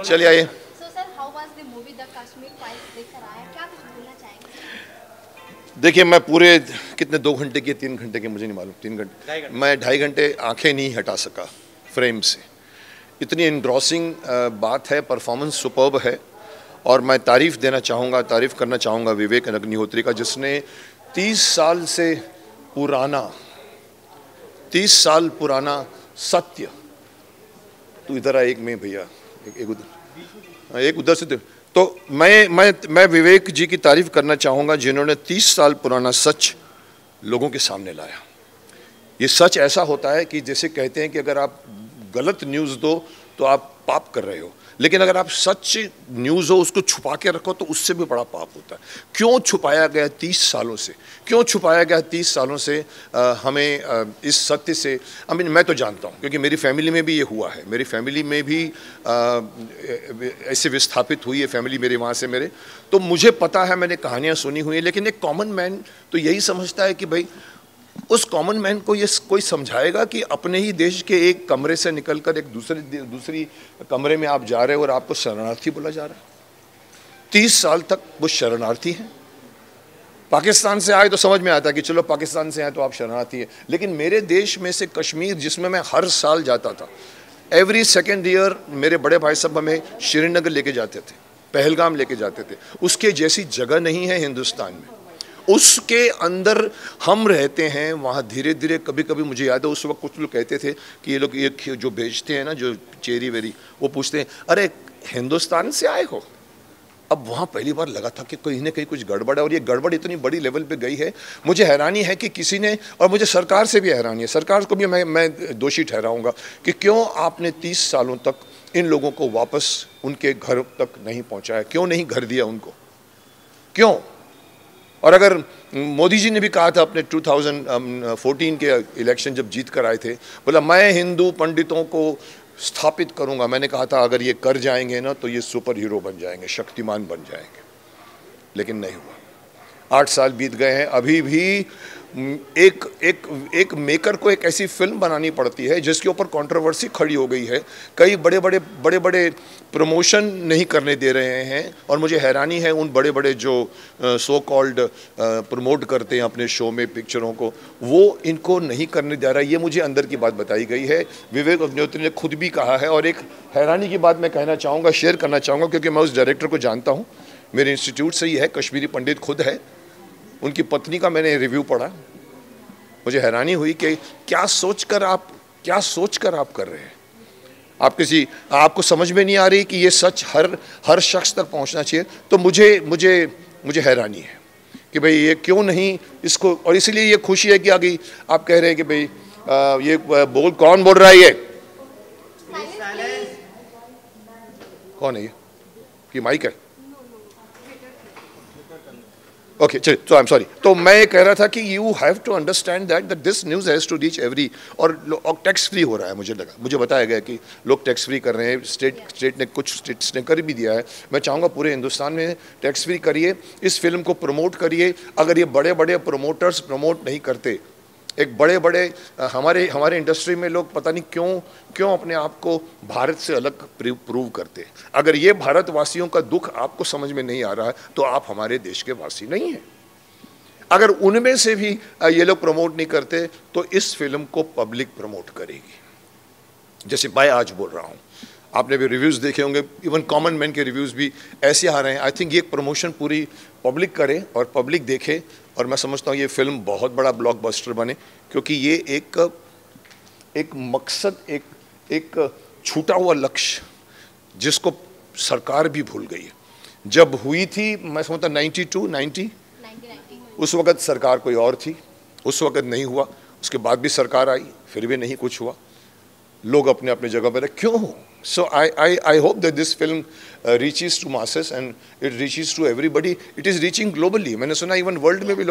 चलिए आइए। So sir, how was the movie The Kashmir Files देखकर आया, क्या कुछ बोलना चाहेंगे? देखिए मैं पूरे कितने 2 घंटे के 3 घंटे के मुझे नहीं मालूम, 3 घंटे मैं 2.5 घंटे आंखें नहीं हटा सका फ्रेम से। इतनी इंड्रॉसिंग बात है, परफॉर्मेंस सुपर्ब है। और मैं तारीफ़ करना चाहूँगा विवेक अग्निहोत्री का, जिसने 30 साल पुराना सत्य, तू इधर आ, एक में भैया, एक उधर से तो मैं विवेक जी की तारीफ करना चाहूँगा, जिन्होंने 30 साल पुराना सच लोगों के सामने लाया। ये सच ऐसा होता है कि जैसे कहते हैं कि अगर आप गलत न्यूज़ दो तो आप पाप कर रहे हो, लेकिन अगर आप सच न्यूज़ हो उसको छुपा के रखो तो उससे भी बड़ा पाप होता है। क्यों छुपाया गया 30 सालों से, क्यों छुपाया गया 30 सालों से हमें इस सत्य से? मैं तो जानता हूँ क्योंकि मेरी फैमिली में भी ये हुआ है, मेरी फैमिली में भी ऐसे विस्थापित हुई है फैमिली मेरे वहाँ से मेरे, तो मुझे पता है, मैंने कहानियाँ सुनी हुई है। लेकिन एक कॉमन मैन तो यही समझता है कि भाई उस कॉमन मैन को ये कोई समझाएगा कि अपने ही देश के एक कमरे से निकलकर एक दूसरी कमरे में आप जा रहे हो और आपको शरणार्थी बोला जा रहा है। 30 साल तक वो शरणार्थी हैं। पाकिस्तान से आए तो समझ में आता है कि चलो पाकिस्तान से आए तो आप शरणार्थी हैं, लेकिन मेरे देश में से कश्मीर, जिसमें मैं हर साल जाता था, एवरी सेकेंड ईयर मेरे बड़े भाई साहब हमें श्रीनगर लेके जाते थे, पहलगाम लेके जाते थे। उसके जैसी जगह नहीं है हिंदुस्तान में, उसके अंदर हम रहते हैं। वहाँ धीरे धीरे कभी कभी मुझे याद है उस वक्त कुछ लोग कहते थे कि ये लोग ये जो बेचते हैं ना, जो चेरी वेरी, वो पूछते हैं अरे हिंदुस्तान से आए हो? अब वहाँ पहली बार लगा था कि कहीं ना कहीं कुछ गड़बड़ है, और ये गड़बड़ इतनी बड़ी लेवल पे गई है। मुझे हैरानी है कि किसी ने, और मुझे सरकार से भी हैरानी है, सरकार को भी मैं दोषी ठहराऊंगा कि क्यों आपने 30 सालों तक इन लोगों को वापस उनके घर तक नहीं पहुँचाया, क्यों नहीं घर दिया उनको, क्यों? और अगर मोदी जी ने भी कहा था अपने 2014 के इलेक्शन जब जीत कर आए थे, बोला मैं हिंदू पंडितों को स्थापित करूंगा। मैंने कहा था अगर ये कर जाएंगे ना तो ये सुपर हीरो बन जाएंगे, शक्तिमान बन जाएंगे, लेकिन नहीं हुआ। 8 साल बीत गए हैं, अभी भी एक मेकर को एक ऐसी फिल्म बनानी पड़ती है जिसके ऊपर कंट्रोवर्सी खड़ी हो गई है। कई बड़े बड़े प्रमोशन नहीं करने दे रहे हैं, और मुझे हैरानी है उन बड़े बड़े जो सो कॉल्ड प्रमोट करते हैं अपने शो में पिक्चरों को, वो इनको नहीं करने दे रहा है। ये मुझे अंदर की बात बताई गई है, विवेक अग्निहोत्री ने खुद भी कहा है। और एक हैरानी की बात मैं कहना चाहूँगा, शेयर करना चाहूँगा, क्योंकि मैं उस डायरेक्टर को जानता हूँ, मेरे इंस्टीट्यूट से ही है, कश्मीरी पंडित खुद है। उनकी पत्नी का मैंने रिव्यू पढ़ा, मुझे हैरानी हुई कि क्या सोचकर आप कर रहे हैं। आपको समझ में नहीं आ रही कि ये सच हर शख्स तक पहुंचना चाहिए। तो मुझे हैरानी है कि भाई ये क्यों नहीं इसको, और इसीलिए ये खुशी है कि आगे आप कह रहे हैं कि भाई ये कौन बोल रहा है, ये कौन है, ये माइक है? ओके चलिए, तो आई एम सॉरी। तो मैं ये कह रहा था कि you have to understand that this news has to reach every, और टैक्स फ्री हो रहा है। मुझे बताया गया कि लोग टैक्स फ्री कर रहे हैं, स्टेट ने, कुछ स्टेट्स ने कर भी दिया है। मैं चाहूँगा पूरे हिंदुस्तान में टैक्स फ्री करिए, इस फिल्म को प्रमोट करिए। अगर ये बड़े बड़े प्रोमोटर्स प्रमोट नहीं करते, एक बड़े हमारे इंडस्ट्री में लोग पता नहीं क्यों अपने आप को भारत से अलग प्रूव करते हैं। अगर ये भारतवासियों का दुख आपको समझ में नहीं आ रहा है तो आप हमारे देश के वासी नहीं हैं। अगर उनमें से भी ये लोग प्रमोट नहीं करते तो इस फिल्म को पब्लिक प्रमोट करेगी। जैसे मैं आज बोल रहा हूँ, आपने भी रिव्यूज़ देखे होंगे, इवन कॉमन मैन के रिव्यूज़ भी ऐसे आ रहे हैं। आई थिंक ये प्रमोशन पूरी पब्लिक करे और पब्लिक देखे, और मैं समझता हूँ ये फिल्म बहुत बड़ा ब्लॉकबस्टर बने, क्योंकि ये एक मकसद, एक छूटा हुआ लक्ष्य जिसको सरकार भी भूल गई है। जब हुई थी, मैं समझता 90 उस वक़्त सरकार कोई और थी, उस वक़्त नहीं हुआ। उसके बाद भी सरकार आई, फिर भी नहीं कुछ हुआ। लोग अपने अपने जगह पर क्यों? So I hope that this film reaches to masses and it reaches to everybody. It is reaching globally. मैंने सुना इवन वर्ल्ड में भी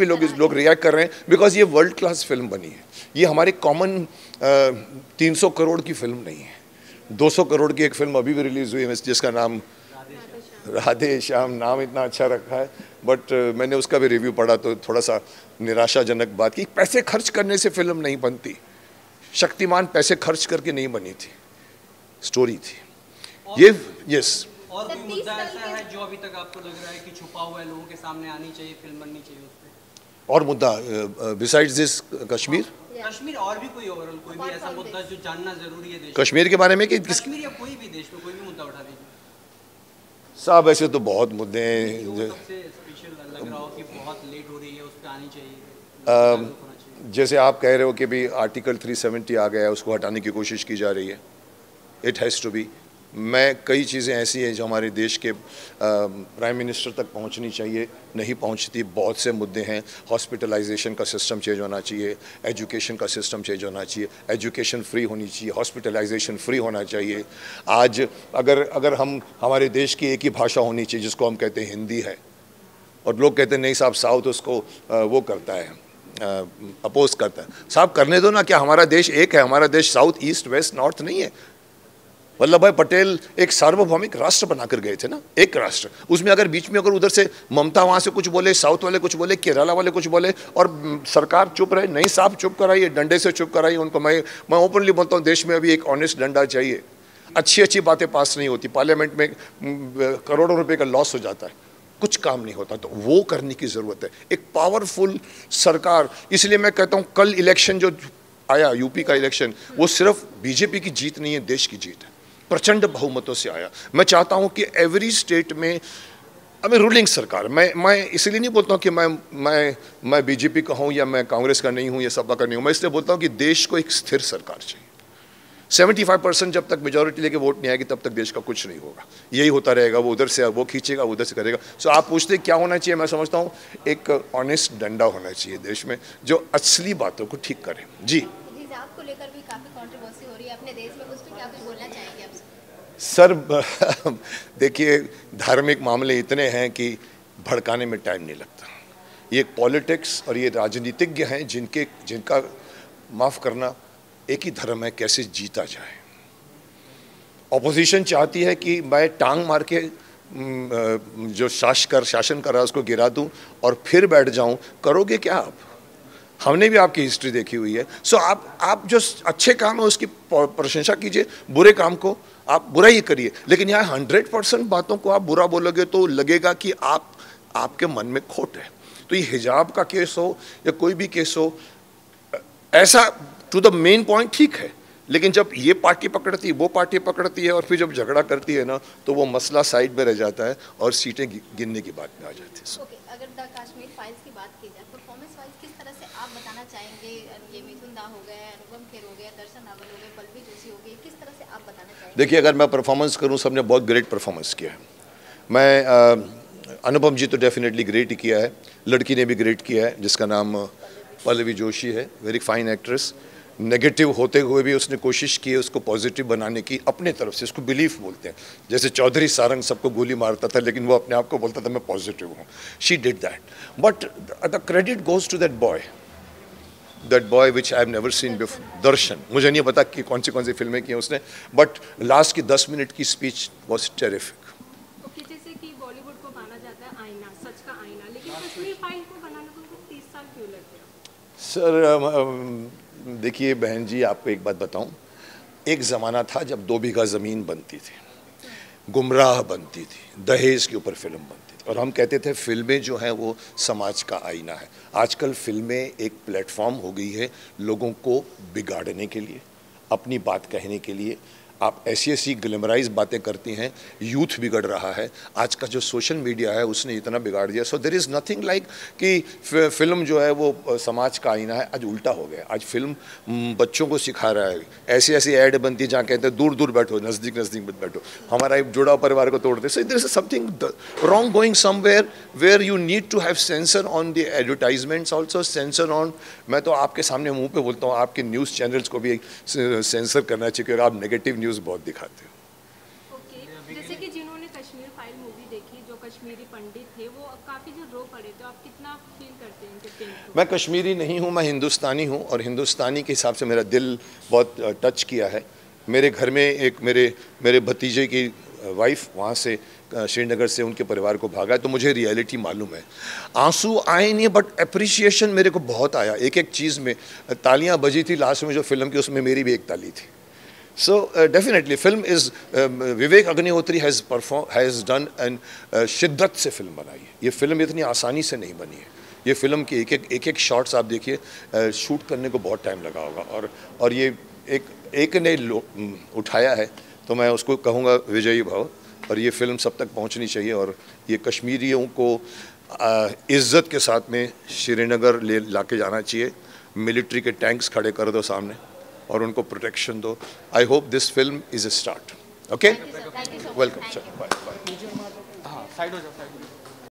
लोग रिएक्ट कर रहे हैं, बिकॉज ये वर्ल्ड क्लास फिल्म बनी है। ये हमारे कॉमन 300 करोड़ की फिल्म नहीं है। 200 करोड़ की एक फिल्म अभी भी रिलीज़ हुई है जिसका नाम राधे श्याम, नाम इतना अच्छा रखा है, बट मैंने उसका भी रिव्यू पढ़ा तो थोड़ा सा निराशाजनक बात की। पैसे खर्च करने से फिल्म नहीं बनती। शक्तिमान पैसे खर्च करके नहीं बनी थी, स्टोरी थी ये। यस, और कोई मुद्दा ऐसा है जो अभी तक आपको लग रहा है कि छुपा हुआ है, लोगों के सामने आनी चाहिए, फिल्म बननी चाहिए उस पे? और मुद्दा बिसाइड्स दिस कश्मीर? कश्मीर और भी कोई ओवरऑल कोई भी ऐसा मुद्दा जो जानना जरूरी है देश कश्मीर के बारे में कि कश्मीर या कोई भी देश में कोई भी मुद्दा उठा दीजिए साहब। ऐसे तो बहुत मुद्दे हैं जो सबसे स्पेशल लग रहा हो कि बहुत लेट हो रही है, उस पर आनी चाहिए। जैसे आप कह रहे हो कि भी आर्टिकल 370 आ गया है, उसको हटाने की कोशिश की जा रही है। It has to be. मैं कई चीज़ें ऐसी हैं जो हमारे देश के प्राइम मिनिस्टर तक पहुंचनी चाहिए, नहीं पहुंचती। बहुत से मुद्दे हैं। हॉस्पिटलाइजेशन का सिस्टम चेंज होना चाहिए, एजुकेशन का सिस्टम चेंज होना चाहिए, एजुकेशन फ्री होनी चाहिए, हॉस्पिटलाइजेशन फ्री होना चाहिए। आज अगर हम हमारे देश की एक ही भाषा होनी चाहिए जिसको हम कहते हैं हिंदी है, और लोग कहते हैं नहीं साहब साउथ उसको वो करता है, अपोज करता है। साहब करने दो ना, क्या हमारा देश एक है? हमारा देश साउथ ईस्ट वेस्ट नॉर्थ नहीं है। वल्लभ भाई पटेल एक सार्वभौमिक राष्ट्र बनाकर गए थे ना, एक राष्ट्र। उसमें अगर बीच में अगर उधर से ममता वहाँ से कुछ बोले, साउथ वाले कुछ बोले, केरला वाले कुछ बोले और सरकार चुप रहे, नहीं साहब चुप कराइए, डंडे से चुप कराइए उनको। मैं ओपनली बोलता हूँ, देश में अभी एक ऑनेस्ट डंडा चाहिए। अच्छी अच्छी बातें पास नहीं होती, पार्लियामेंट में करोड़ों रुपये का लॉस हो जाता है, कुछ काम नहीं होता, तो वो करने की ज़रूरत है, एक पावरफुल सरकार। इसलिए मैं कहता हूँ कल इलेक्शन जो आया, यूपी का इलेक्शन, वो सिर्फ बीजेपी की जीत नहीं है, देश की जीत है। प्रचंड बहुमतों से आया। मैं चाहता हूं कि एवरी स्टेट में हमें रूलिंग सरकार, मैं इसलिए नहीं बोलता हूं कि मैं बीजेपी का हूं या मैं कांग्रेस का नहीं हूं या सपा का नहीं हूं। मैं इसलिए बोलता हूं कि देश को एक स्थिर सरकार चाहिए। 75% जब तक मेजोरिटी लेके वोट नहीं आएगी तब तक देश का कुछ नहीं होगा। यही होता रहेगा, वो उधर से वो खींचेगा, उधर से करेगा। सो आप पूछते क्या होना चाहिए? मैं समझता हूँ एक ऑनेस्ट डंडा होना चाहिए देश में जो असली बातों को ठीक करे। जी, हिजाब को लेकर भी काफी कंट्रोवर्सी हो रही है अपने देश में, उस पर क्या कुछ बोलना चाहेंगे आप? सर देखिए, धार्मिक मामले इतने हैं कि भड़काने में टाइम नहीं लगता। ये पॉलिटिक्स और ये राजनीतिज्ञ हैं जिनका माफ़ करना एक ही धर्म है, कैसे जीता जाए। ऑपोजिशन चाहती है कि मैं टांग मार के जो शासन कर रहा है उसको गिरा दूं और फिर बैठ जाऊं। करोगे क्या आप? हमने भी आपकी हिस्ट्री देखी हुई है। सो आप जो अच्छे काम है उसकी प्रशंसा कीजिए, बुरे काम को आप बुरा ही करिए। लेकिन यहाँ 100% बातों को आप बुरा बोलोगे तो लगेगा कि आपके मन में खोट है। तो ये हिजाब का केस हो या कोई भी केस हो, ऐसा टू द मेन पॉइंट ठीक है, लेकिन जब ये पार्टी पकड़ती है, वो पार्टी पकड़ती है और फिर जब झगड़ा करती है ना, तो वो मसला साइड में रह जाता है और सीटें गिनने की बात में आ जाती है। ओके, अगर द कश्मीर फाइल्स की बात की जाए, परफॉर्मेंस वाइज किस तरह से आप बताना चाहेंगे? ये मिथुन दा हो गए, अनुपम खेर हो गए, दर्शन रावल हो गए, पल्लवी जोशी हो गई, किस तरह से आप बताना चाहेंगे? देखिए, अगर मैं परफॉर्मेंस करूँ, सबने बहुत ग्रेट परफॉर्मेंस किया है। मैं अनुपम जी तो डेफिनेटली ग्रेट ही किया है, लड़की ने भी ग्रेट किया है जिसका नाम पल्लवी जोशी है, वेरी फाइन एक्ट्रेस। नेगेटिव होते हुए भी उसने कोशिश की है उसको पॉजिटिव बनाने की अपने तरफ से। उसको बिलीफ बोलते हैं। जैसे चौधरी सारंग सबको गोली मारता था लेकिन वो अपने आप को बोलता था मैं पॉजिटिव हूँ। She did that, but the credit goes to that boy which I have never seen before, Darshan. मुझे नहीं पता कि कौन सी फिल्में की हैं उसने, बट लास्ट की 10 मिनट की स्पीच वॉज टेरिफिक। जैसे कि बॉलीवुड को माना जाता है आईना, सच का आईना, लेकिन कश्मीर फाइल को बनाने को 30 साल क्यों लग गया? सर देखिए बहन जी, आपको एक बात बताऊं, एक ज़माना था जब 2 बीघा ज़मीन बनती थी, गुमराह बनती थी, दहेज के ऊपर फिल्म बनती थी और हम कहते थे फिल्में जो हैं वो समाज का आईना है। आजकल फिल्में एक प्लेटफॉर्म हो गई है लोगों को बिगाड़ने के लिए, अपनी बात कहने के लिए। आप ऐसी ग्लैमराइज बातें करती हैं, यूथ बिगड़ रहा है। आज का जो सोशल मीडिया है उसने इतना बिगाड़ दिया। So there is nothing like कि फिल्म जो है वो समाज का आईना है। आज उल्टा हो गया, आज फिल्म बच्चों को सिखा रहा है। ऐसी ऐड बनती है जहाँ कहते हैं दूर दूर बैठो, नज़दीक मत बैठो, हमारा एक जुड़ा परिवार को तोड़ते। So there is something wrong going somewhere where you need to have censor on the advertisements also, censor on. मैं तो आपके सामने मुँह पे बोलता हूँ, आपके न्यूज़ चैनल्स को भी सेंसर करना चाहिए क्योंकि आप नेगेटिव न्यूज़ बहुत दिखाते हो। ओके, जैसे कि जिन्होंने कश्मीर फाइल मूवी देखी, जो कश्मीरी पंडित थे, वो काफ़ी जो रो पड़े, तो आप कितना फील करते हैं इनके पेन को? मैं कश्मीरी नहीं हूँ, मैं हिंदुस्तानी हूँ और हिंदुस्तानी के हिसाब से मेरा दिल बहुत टच किया है। मेरे घर में एक मेरे भतीजे की वाइफ वहाँ से श्रीनगर से उनके परिवार को भागा है, तो मुझे रियलिटी मालूम है। आंसू आए नहीं बट अप्रिसिएशन मेरे को बहुत आया। एक चीज़ में तालियां बजी थी लास्ट में जो फिल्म की, उसमें मेरी भी एक ताली थी। So definitely film is Vivek Agnihotri has done and शिद्दत से फिल्म बनाई है। ये फिल्म इतनी आसानी से नहीं बनी है। ये फिल्म की एक शॉट्स आप देखिए, शूट करने को बहुत टाइम लगा होगा, और ये एक ने उठाया है, तो मैं उसको कहूँगा विजयी भव। और ये फिल्म सब तक पहुँचनी चाहिए, और ये कश्मीरियों को इज़्ज़त के साथ में श्रीनगर ला के जाना चाहिए। मिलिट्री के टैंक्स खड़े कर दो सामने और उनको प्रोटेक्शन दो। I hope this film is a start. Okay, welcome. हाँ, साइड हो जाओ, साइड हो जाओ।